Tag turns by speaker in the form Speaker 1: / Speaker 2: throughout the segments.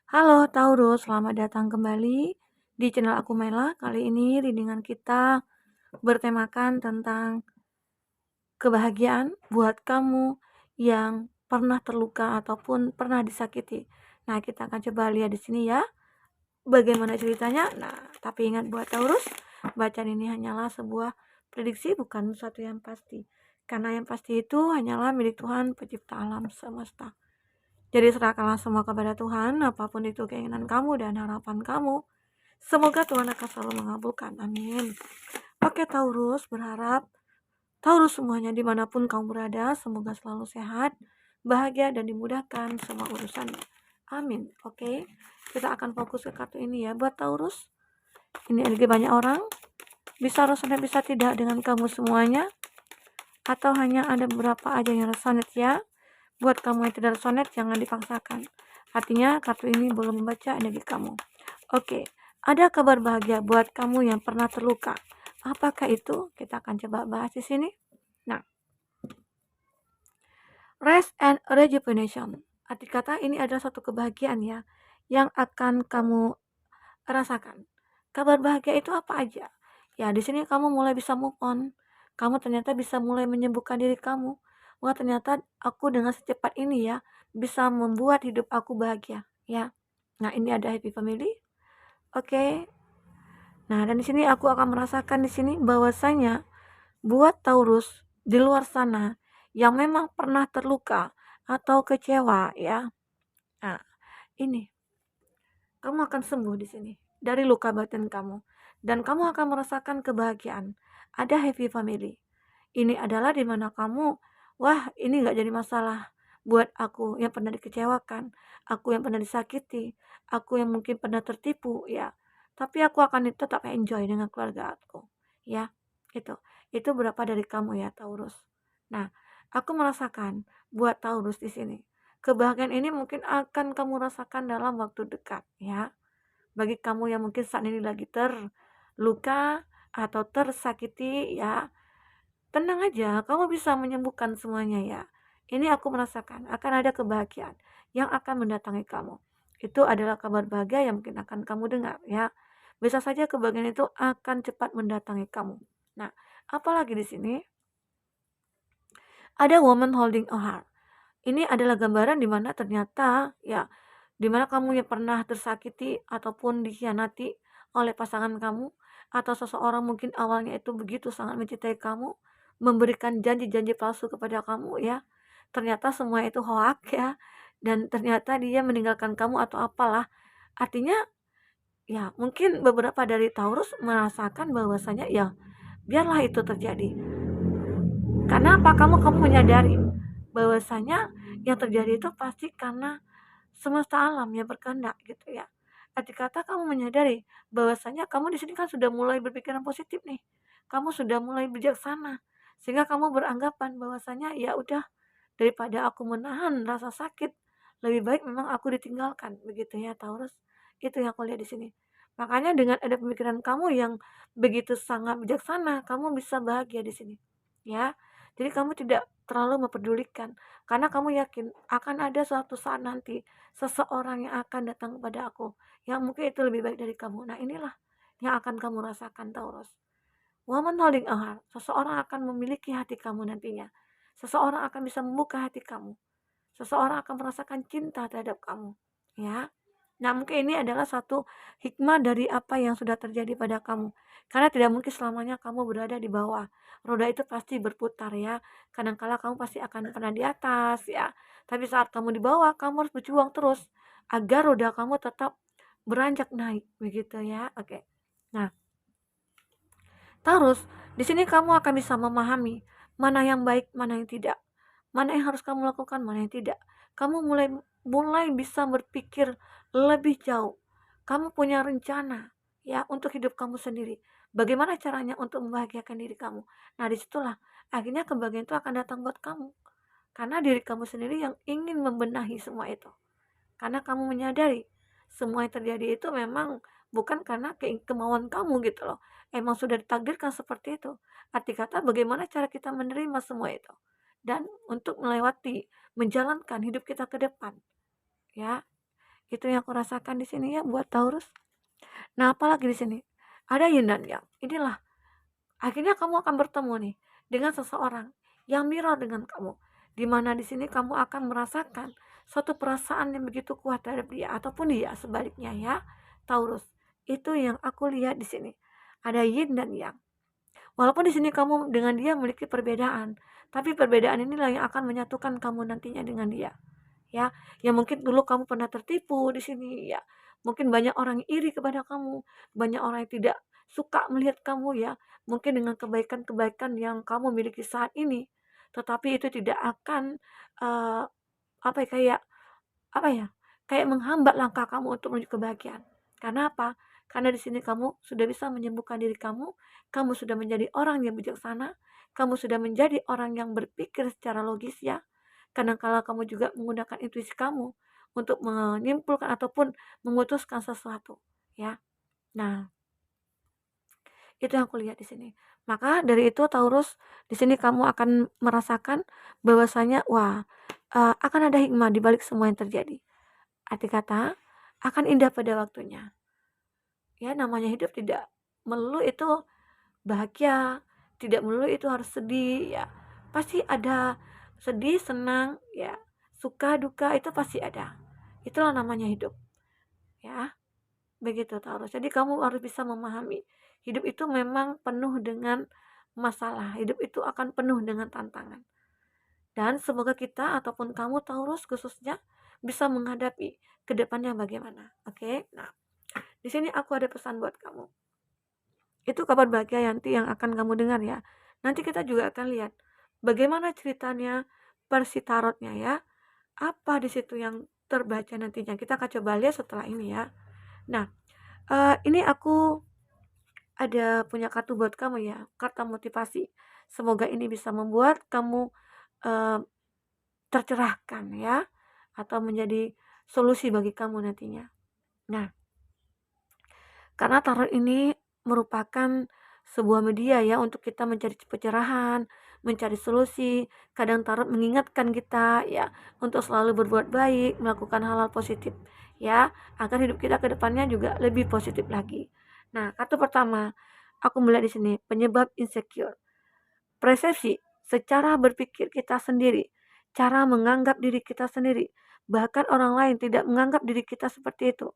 Speaker 1: Halo Taurus, selamat datang kembali di channel aku Mela. Kali ini readingan kita bertemakan tentang kebahagiaan buat kamu yang pernah terluka ataupun pernah disakiti. Nah, kita akan coba lihat di sini ya, bagaimana ceritanya. Nah, tapi ingat buat Taurus, bacaan ini hanyalah sebuah prediksi, bukan sesuatu yang pasti. Karena yang pasti itu hanyalah milik Tuhan pencipta alam semesta. Jadi serahkanlah semua kepada Tuhan, apapun itu keinginan kamu dan harapan kamu. Semoga Tuhan akan selalu mengabulkan. Amin. Oke Taurus, berharap Taurus semuanya dimanapun kamu berada, semoga selalu sehat, bahagia, dan dimudahkan semua urusannya. Amin. Oke, kita akan fokus ke kartu ini ya. Buat Taurus, ini energi banyak orang. Bisa resonate, bisa tidak dengan kamu semuanya. Atau hanya ada beberapa aja yang resonate ya. Buat kamu yang tidak resonate, jangan dipaksakan. Artinya kartu ini belum membaca energi kamu. Oke, ada kabar bahagia buat kamu yang pernah terluka. Apakah itu? Kita akan coba bahas di sini. Nah, rest and rejuvenation. Arti kata ini adalah satu kebahagiaan ya, yang akan kamu rasakan. Kabar bahagia itu apa aja? Ya, di sini kamu mulai bisa move on. Kamu ternyata bisa mulai menyembuhkan diri kamu. Wah, ternyata aku dengan secepat ini ya bisa membuat hidup aku bahagia, ya. Nah, ini ada happy family. Oke. Nah, dan di sini aku akan merasakan di sini bahwasanya buat Taurus di luar sana yang memang pernah terluka atau kecewa ya. Nah, ini kamu akan sembuh di sini dari luka batin kamu dan kamu akan merasakan kebahagiaan. Ada happy family. Ini adalah dimana kamu, wah ini nggak jadi masalah buat aku yang pernah dikecewakan, aku yang pernah disakiti, aku yang mungkin pernah tertipu ya. Tapi aku akan tetap enjoy dengan keluarga aku. Ya, itu. Itu berapa dari kamu ya Taurus. Nah, aku merasakan buat Taurus di sini. Kebahagiaan ini mungkin akan kamu rasakan dalam waktu dekat ya. Bagi kamu yang mungkin saat ini lagi terluka atau tersakiti ya, tenang aja, kamu bisa menyembuhkan semuanya ya. Ini aku merasakan akan ada kebahagiaan yang akan mendatangi kamu. Itu adalah kabar bahagia yang mungkin akan kamu dengar ya. Bisa saja kebahagiaan itu akan cepat mendatangi kamu. Nah, apalagi di sini ada woman holding a heart. Ini adalah gambaran di mana ternyata ya, di mana kamu yang pernah tersakiti ataupun dikhianati oleh pasangan kamu atau seseorang mungkin awalnya itu begitu sangat mencintai kamu, memberikan janji-janji palsu kepada kamu ya. Ternyata semua itu hoak ya, dan ternyata dia meninggalkan kamu atau apalah. Artinya ya mungkin beberapa dari Taurus merasakan bahwasanya ya biarlah itu terjadi. Karena apa? Kamu menyadari bahwasanya yang terjadi itu pasti karena semesta alam yang berkehendak gitu ya. Arti kata kamu menyadari bahwasanya kamu di sini kan sudah mulai berpikiran positif nih. Kamu sudah mulai bijaksana sehingga kamu beranggapan bahwasanya ya udah, daripada aku menahan rasa sakit, lebih baik memang aku ditinggalkan begitu ya Taurus. Itu yang aku lihat di sini. Makanya dengan ada pemikiran kamu yang begitu sangat bijaksana, kamu bisa bahagia di sini. Ya. Jadi kamu tidak terlalu mempedulikan karena kamu yakin akan ada suatu saat nanti seseorang yang akan datang kepada aku yang mungkin itu lebih baik dari kamu. Nah, inilah yang akan kamu rasakan Taurus. Woman holding a heart, seseorang akan memiliki hati kamu nantinya. Seseorang akan bisa membuka hati kamu. Seseorang akan merasakan cinta terhadap kamu. Ya. Nah, mungkin ini adalah satu hikmah dari apa yang sudah terjadi pada kamu. Karena tidak mungkin selamanya kamu berada di bawah. Roda itu pasti berputar ya. Kadangkala kamu pasti akan pernah di atas ya. Tapi saat kamu di bawah, kamu harus berjuang terus agar roda kamu tetap beranjak naik begitu ya. Oke. Nah, terus di sini kamu akan bisa memahami mana yang baik, mana yang tidak. Mana yang harus kamu lakukan, mana yang tidak. Kamu mulai mulai bisa berpikir lebih jauh. Kamu punya rencana ya untuk hidup kamu sendiri. Bagaimana caranya untuk membahagiakan diri kamu. Nah, disitulah akhirnya kebahagiaan itu akan datang buat kamu. Karena diri kamu sendiri yang ingin membenahi semua itu. Karena kamu menyadari semua yang terjadi itu memang bukan karena kemauan kamu gitu loh. Emang sudah ditakdirkan seperti itu. Arti kata bagaimana cara kita menerima semua itu. Dan untuk melewati, menjalankan hidup kita ke depan. Ya, Itu yang aku rasakan di sini ya buat Taurus. Nah, apalagi di sini ada yin dan yang. Inilah akhirnya kamu akan bertemu nih dengan seseorang yang mirror dengan kamu. Di mana di sini kamu akan merasakan suatu perasaan yang begitu kuat terhadap dia ataupun dia sebaliknya ya, Taurus. Itu yang aku lihat di sini. Ada yin dan yang. Walaupun di sini kamu dengan dia memiliki perbedaan, tapi perbedaan inilah yang akan menyatukan kamu nantinya dengan dia. Ya, yang mungkin dulu kamu pernah tertipu di sini ya. Mungkin banyak orang yang iri kepada kamu, banyak orang yang tidak suka melihat kamu ya, mungkin dengan kebaikan-kebaikan yang kamu miliki saat ini. Tetapi itu tidak akan eh, apa ya, kayak apa ya? Kayak menghambat langkah kamu untuk menuju kebahagiaan. Karena apa? Karena di sini kamu sudah bisa menyembuhkan diri kamu sudah menjadi orang yang bijaksana, kamu sudah menjadi orang yang berpikir secara logis ya. Kadangkala kamu juga menggunakan intuisi kamu untuk menyimpulkan ataupun memutuskan sesuatu, ya. Nah, itu yang aku lihat di sini. Maka dari itu Taurus, di sini kamu akan merasakan bahwasanya wah, akan ada hikmah di balik semua yang terjadi. Arti kata, akan indah pada waktunya. Ya, namanya hidup tidak melulu itu bahagia, tidak melulu itu harus sedih ya. Pasti ada sedih, senang ya, suka duka itu pasti ada. Itulah namanya hidup. Ya, begitu Taurus. Jadi kamu harus bisa memahami, hidup itu memang penuh dengan masalah. Hidup itu akan penuh dengan tantangan. Dan semoga kita ataupun kamu Taurus khususnya bisa menghadapi ke depannya bagaimana. Oke? Nah, di sini aku ada pesan buat kamu. Itu kabar bahagia nanti yang akan kamu dengar ya. Nanti kita juga akan lihat bagaimana ceritanya versi tarotnya ya. Apa di situ yang terbaca nantinya. Kita akan coba lihat setelah ini ya. Nah, ini aku ada punya kartu buat kamu ya. Kartu motivasi. Semoga ini bisa membuat kamu uh, tercerahkan ya. Atau menjadi solusi bagi kamu nantinya. Nah, karena tarot ini merupakan sebuah media ya untuk kita mencari pencerahan, mencari solusi. Kadang tarot mengingatkan kita ya untuk selalu berbuat baik, melakukan hal-hal positif ya, agar hidup kita ke depannya juga lebih positif lagi. Nah, kartu pertama, aku melihat di sini penyebab insecure. Persepsi secara berpikir kita sendiri, cara menganggap diri kita sendiri, bahkan orang lain tidak menganggap diri kita seperti itu.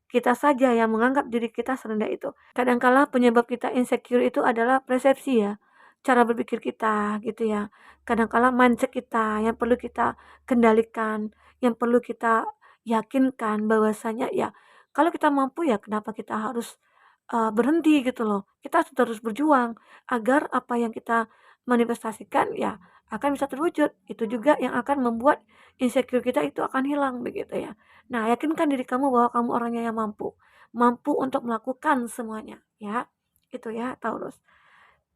Speaker 1: Kita saja yang menganggap diri kita serendah itu. Kadangkala penyebab kita insecure itu adalah persepsi ya, cara berpikir kita gitu ya. Kadangkala mindset kita yang perlu kita kendalikan, yang perlu kita yakinkan bahwasanya ya kalau kita mampu ya kenapa kita harus berhenti gitu loh. Kita harus terus berjuang agar apa yang kita manifestasikan ya akan bisa terwujud. Itu juga yang akan membuat insecure kita itu akan hilang begitu ya. Nah, yakinkan diri kamu bahwa kamu orangnya yang mampu. Mampu untuk melakukan semuanya, ya. Itu ya, Taurus.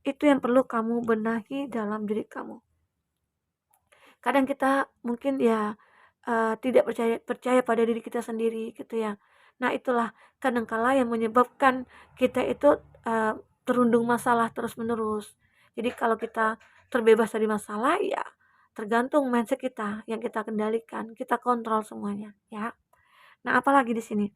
Speaker 1: Itu yang perlu kamu benahi dalam diri kamu. Kadang kita mungkin ya tidak percaya pada diri kita sendiri gitu ya. Nah, itulah kadangkala yang menyebabkan kita itu terundung masalah terus-menerus. Jadi kalau kita terbebas dari masalah ya tergantung mindset kita yang kita kendalikan, kita kontrol semuanya ya. Nah, apalagi di sini.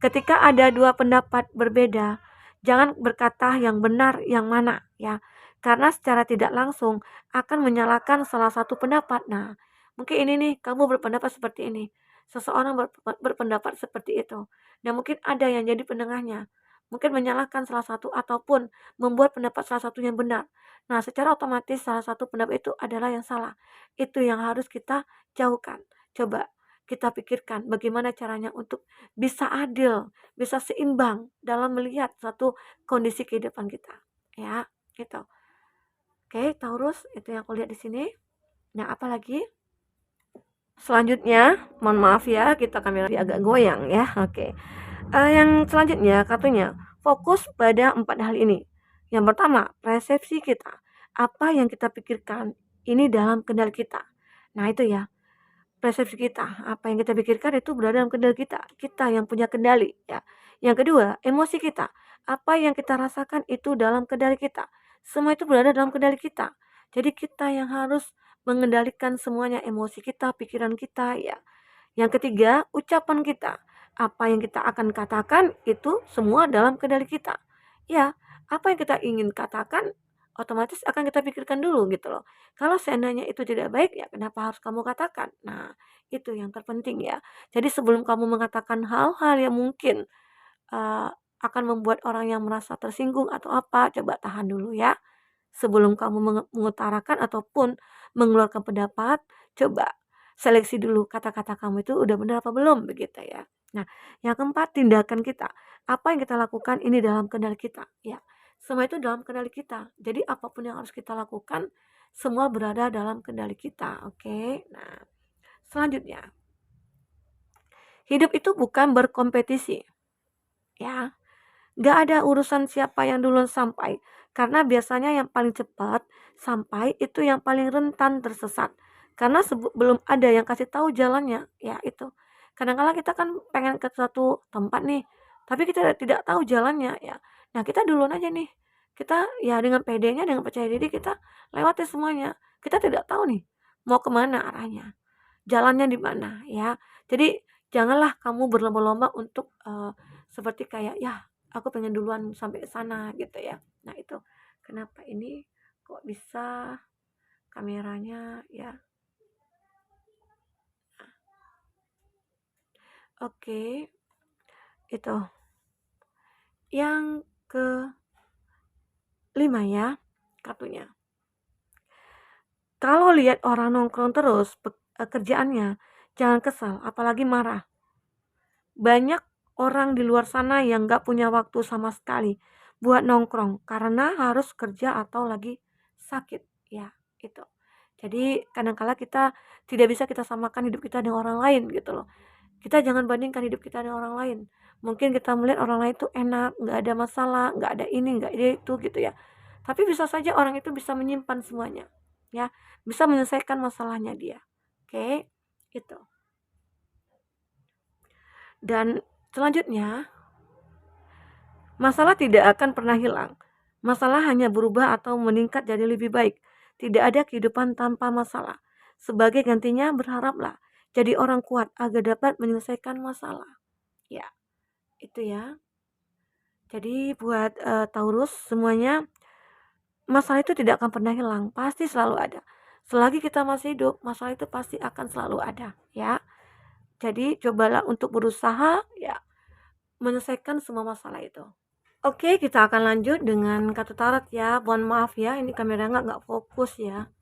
Speaker 1: Ketika ada dua pendapat berbeda, jangan berkata yang benar yang mana ya. Karena secara tidak langsung akan menyalahkan salah satu pendapat. Nah, mungkin ini nih kamu berpendapat seperti ini. Seseorang berpendapat seperti itu. Dan mungkin ada yang jadi pendengarnya. Mungkin menyalahkan salah satu ataupun membuat pendapat salah satu yang benar. Nah, secara otomatis salah satu pendapat itu adalah yang salah. Itu yang harus kita jauhkan. Coba kita pikirkan bagaimana caranya untuk bisa adil, bisa seimbang dalam melihat satu kondisi kehidupan kita. Ya, gitu. Oke, Taurus, itu yang aku lihat di sini. Nah, apalagi? Selanjutnya, mohon maaf ya, kita kamera agak goyang ya. Oke. Yang selanjutnya, kartunya fokus pada 4 hal ini. Yang pertama, persepsi kita. Apa yang kita pikirkan ini dalam kendali kita. Nah, itu ya. Persepsi kita, apa yang kita pikirkan itu berada dalam kendali kita yang punya kendali ya. Yang kedua, emosi kita, apa yang kita rasakan itu dalam kendali kita, semua itu berada dalam kendali kita. Jadi kita yang harus mengendalikan semuanya, emosi kita, pikiran kita ya. Yang ketiga, ucapan kita. Apa yang kita akan katakan itu semua dalam kendali kita. Ya, apa yang kita ingin katakan otomatis akan kita pikirkan dulu gitu loh. Kalau seandainya itu tidak baik, ya kenapa harus kamu katakan? Nah, itu yang terpenting ya. Jadi sebelum kamu mengatakan hal-hal yang mungkin akan membuat orang yang merasa tersinggung atau apa, coba tahan dulu ya. Sebelum kamu mengutarakan ataupun mengeluarkan pendapat, coba seleksi dulu kata-kata kamu itu udah benar apa belum, begitu ya. Nah, yang keempat, tindakan kita. Apa yang kita lakukan ini dalam kendali kita, ya. Semua itu dalam kendali kita. Jadi apapun yang harus kita lakukan, semua berada dalam kendali kita, oke? Nah, selanjutnya, hidup itu bukan berkompetisi, ya. Gak ada urusan siapa yang duluan sampai, karena biasanya yang paling cepat sampai itu yang paling rentan tersesat. Karena belum ada yang kasih tahu jalannya, ya itu. Kadang-kala kita kan pengen ke suatu tempat nih, tapi kita tidak tahu jalannya ya. Nah, kita duluan aja nih. Kita ya dengan pedenya, dengan percaya diri kita lewati semuanya. Kita tidak tahu nih mau kemana arahnya, jalannya di mana ya. Jadi janganlah kamu berlomba-lomba untuk seperti kayak ya aku pengen duluan sampai ke sana gitu ya. Nah itu kenapa ini kok bisa kameranya ya. Oke, itu yang kelima ya kartunya. Kalau lihat orang nongkrong terus kerjaannya, jangan kesal, apalagi marah. Banyak orang di luar sana yang gak punya waktu sama sekali buat nongkrong karena harus kerja atau lagi sakit. Ya, itu. Jadi kadang-kala kita tidak bisa kita samakan hidup kita dengan orang lain gitu loh. Kita jangan bandingkan hidup kita dengan orang lain. Mungkin kita melihat orang lain itu enak, gak ada masalah, gak ada ini, gak ada itu gitu ya. Tapi bisa saja orang itu bisa menyimpan semuanya. Ya, bisa menyelesaikan masalahnya dia. Oke, itu. Dan selanjutnya, masalah tidak akan pernah hilang. Masalah hanya berubah atau meningkat jadi lebih baik. Tidak ada kehidupan tanpa masalah. Sebagai gantinya berharaplah jadi orang kuat agar dapat menyelesaikan masalah. Ya, itu ya. Jadi buat Taurus semuanya, masalah itu tidak akan pernah hilang, pasti selalu ada. Selagi kita masih hidup, masalah itu pasti akan selalu ada, ya. Jadi cobalah untuk berusaha ya menyelesaikan semua masalah itu. Oke, kita akan lanjut dengan kartu tarot ya. Mohon maaf ya, ini kameranya nggak fokus ya.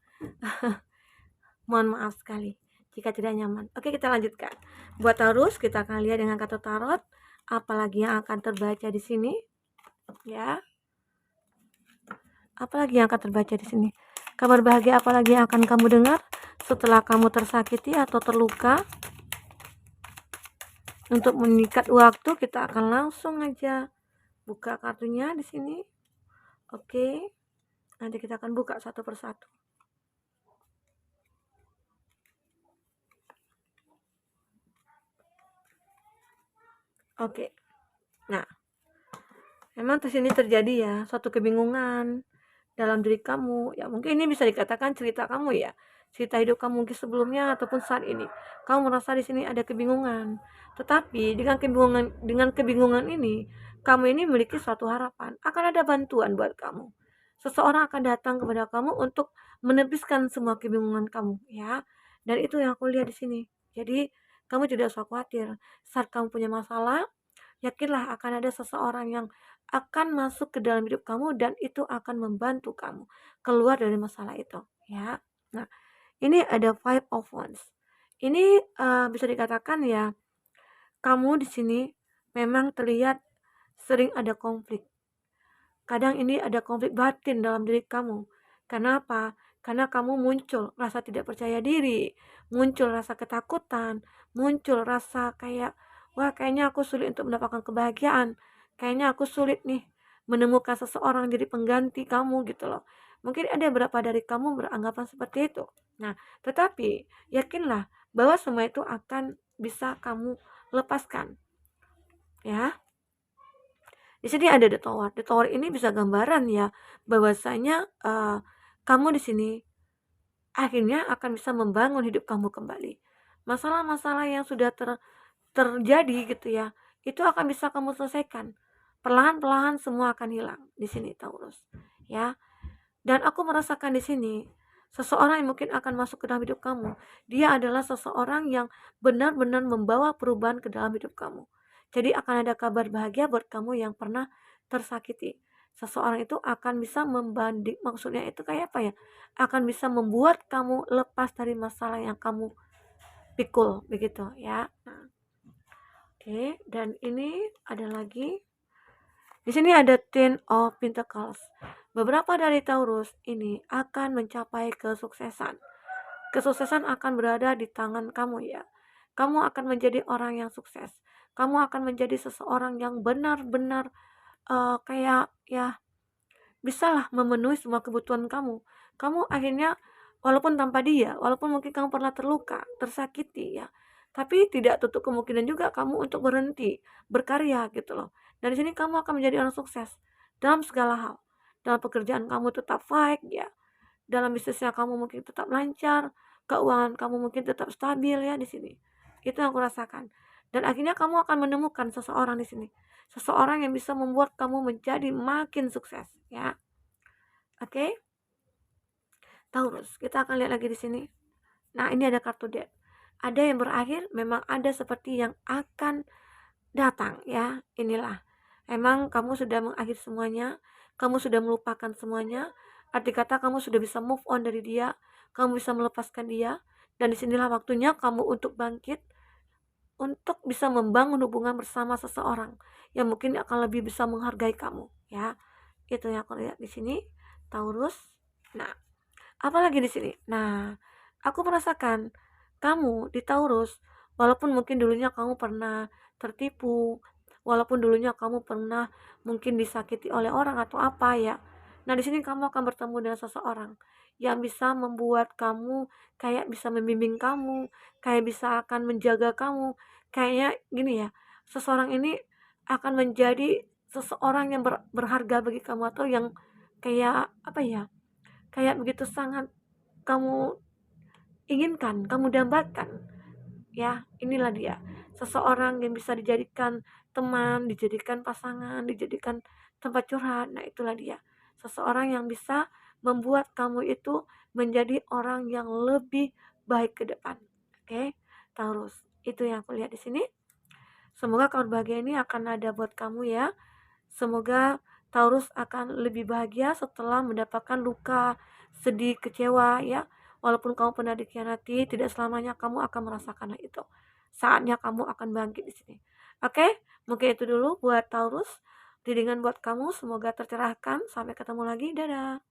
Speaker 1: Mohon maaf sekali jika tidak nyaman. Oke, kita lanjutkan. Buat Taurus, kita akan lihat dengan kartu tarot apalagi yang akan terbaca di sini. Ya. Apalagi yang akan terbaca di sini? Kabar bahagia apalagi yang akan kamu dengar setelah kamu tersakiti atau terluka? Untuk mengikat waktu, kita akan langsung aja buka kartunya di sini. Oke. Nanti kita akan buka satu persatu. Oke. Nah, memang di sini terjadi ya suatu kebingungan dalam diri kamu. Ya, mungkin ini bisa dikatakan cerita kamu ya. Cerita hidup kamu mungkin sebelumnya ataupun saat ini. Kamu merasa di sini ada kebingungan. Tetapi dengan kebingungan ini, kamu ini memiliki suatu harapan. Akan ada bantuan buat kamu. Seseorang akan datang kepada kamu untuk menebiskan semua kebingungan kamu, ya. Dan itu yang aku lihat di sini. Jadi, kamu tidak usah khawatir. Saat kamu punya masalah, yakinlah akan ada seseorang yang akan masuk ke dalam hidup kamu dan itu akan membantu kamu keluar dari masalah itu, ya. Nah, ini ada Five of Wands. Ini bisa dikatakan ya, kamu di sini memang terlihat sering ada konflik. Kadang ini ada konflik batin dalam diri kamu. Kenapa? Karena kamu muncul rasa tidak percaya diri, muncul rasa ketakutan, muncul rasa kayak, wah kayaknya aku sulit untuk mendapatkan kebahagiaan. Kayaknya aku sulit nih menemukan seseorang jadi pengganti kamu gitu loh. Mungkin ada beberapa dari kamu beranggapan seperti itu. Nah, tetapi yakinlah bahwa semua itu akan bisa kamu lepaskan. Ya. Di sini ada The Tower. The Tower ini bisa gambaran ya bahwasanya kamu di sini akhirnya akan bisa membangun hidup kamu kembali. masalah-masalah yang sudah terjadi gitu ya, itu akan bisa kamu selesaikan. Perlahan-perlahan semua akan hilang di sini Taurus, ya. Dan aku merasakan di sini seseorang yang mungkin akan masuk ke dalam hidup kamu. Dia adalah seseorang yang benar-benar membawa perubahan ke dalam hidup kamu. Jadi akan ada kabar bahagia buat kamu yang pernah tersakiti. Seseorang itu akan bisa membanding, maksudnya itu kayak apa ya? Akan bisa membuat kamu lepas dari masalah yang kamu pikul begitu ya. Nah, oke, dan ini ada lagi. Di sini ada Ten of Pentacles. Beberapa dari Taurus ini akan mencapai kesuksesan. Kesuksesan akan berada di tangan kamu ya. Kamu akan menjadi orang yang sukses. Kamu akan menjadi seseorang yang benar-benar kayak ya bisalah memenuhi semua kebutuhan kamu. Kamu akhirnya walaupun tanpa dia, walaupun mungkin kamu pernah terluka, tersakiti ya, tapi tidak tutup kemungkinan juga kamu untuk berhenti berkarya gitu loh. Dan di sini kamu akan menjadi orang sukses dalam segala hal. Dalam pekerjaan kamu tetap baik ya, dalam bisnisnya kamu mungkin tetap lancar, keuangan kamu mungkin tetap stabil ya di sini. Itu yang aku rasakan. Dan akhirnya kamu akan menemukan seseorang di sini. Seseorang yang bisa membuat kamu menjadi makin sukses ya. Oke, Taurus. Kita akan lihat lagi di sini. Nah, ini ada kartu Death. Ada yang berakhir, memang ada seperti yang akan datang ya. Inilah. Emang kamu sudah mengakhiri semuanya, kamu sudah melupakan semuanya. Arti kata kamu sudah bisa move on dari dia, kamu bisa melepaskan dia, dan disinilah waktunya kamu untuk bangkit, untuk bisa membangun hubungan bersama seseorang yang mungkin akan lebih bisa menghargai kamu ya. Itu yang aku lihat di sini, Taurus. Nah, apalagi di sini. Nah, aku merasakan kamu di Taurus, walaupun mungkin dulunya kamu pernah tertipu, walaupun dulunya kamu pernah mungkin disakiti oleh orang atau apa ya. Nah, di sini kamu akan bertemu dengan seseorang yang bisa membuat kamu kayak bisa membimbing kamu, kayak bisa akan menjaga kamu. Kayaknya gini ya, seseorang ini akan menjadi seseorang yang berharga bagi kamu atau yang kayak apa ya? Kayak begitu sangat kamu inginkan, kamu dambakan. Ya, inilah dia. Seseorang yang bisa dijadikan teman, dijadikan pasangan, dijadikan tempat curhat. Nah, itulah dia. Seseorang yang bisa membuat kamu itu menjadi orang yang lebih baik ke depan. Oke, Taurus. Itu yang aku lihat di sini. Semoga kabar bahagia ini akan ada buat kamu ya. Semoga Taurus akan lebih bahagia setelah mendapatkan luka, sedih, kecewa ya. Walaupun kamu pernah dikhianati, tidak selamanya kamu akan merasakan hal itu. Saatnya kamu akan bangkit di sini. Oke, mungkin itu dulu buat Taurus. Didingan buat kamu, semoga tercerahkan. Sampai ketemu lagi, dadah.